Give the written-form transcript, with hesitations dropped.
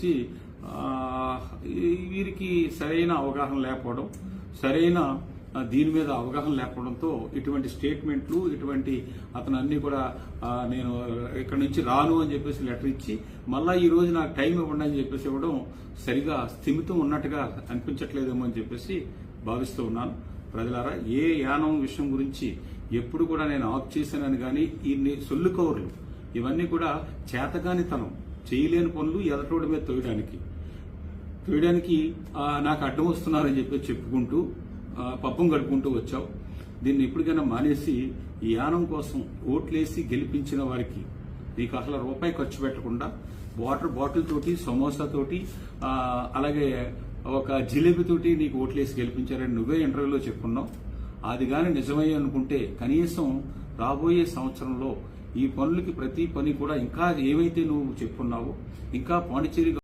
చెప్పేసి వీరికి సరైన అవగాహన లేకపోవడం, సరైన దీని మీద అవగాహన లేకపోవడంతో ఇటువంటి స్టేట్మెంట్లు, ఇటువంటి అతను అన్ని కూడా నేను ఇక్కడి నుంచి రాను అని చెప్పేసి లెటర్ ఇచ్చి మళ్ళా ఈ రోజు నాకు టైం ఇవ్వండి అని చెప్పేసి ఇవ్వడం సరిగా స్థిమితం ఉన్నట్టుగా అనిపించట్లేదేమో అని చెప్పేసి భావిస్తూ ఉన్నాను. ప్రజలారా, ఏ యానం విషయం గురించి ఎప్పుడు కూడా నేను ఆఫ్ చేశానని కానీ ఈ సొల్లు కవర్లు ఇవన్నీ కూడా చేతగానితనం, చేయలేని పనులు ఎదటోడి మీద తోయడానికి నాకు అడ్డం వస్తున్నారని చెప్పి చెప్పుకుంటూ పబ్బం గడుపుకుంటూ వచ్చావు. దీన్ని ఇప్పటికైనా మానేసి ఈ యానం కోసం ఓట్లేసి గెలిపించిన వారికి నీకు అసలు రూపాయి ఖర్చు పెట్టకుండా వాటర్ బాటిల్ తోటి, సమోసా తోటి, అలాగే ఒక జిలేబీ తోటి నీకు ఓట్లేసి గెలిపించారని నువ్వే ఇంటర్వ్యూలో చెప్పుకున్నావు. అది కానీ నిజమయ్యే అనుకుంటే కనీసం రాబోయే సంవత్సరంలో ఈ పనులకి ప్రతి పని కూడా ఇంకా ఏవైతే నువ్వు చెప్పుకున్నావో ఇంకా పాండిచేరి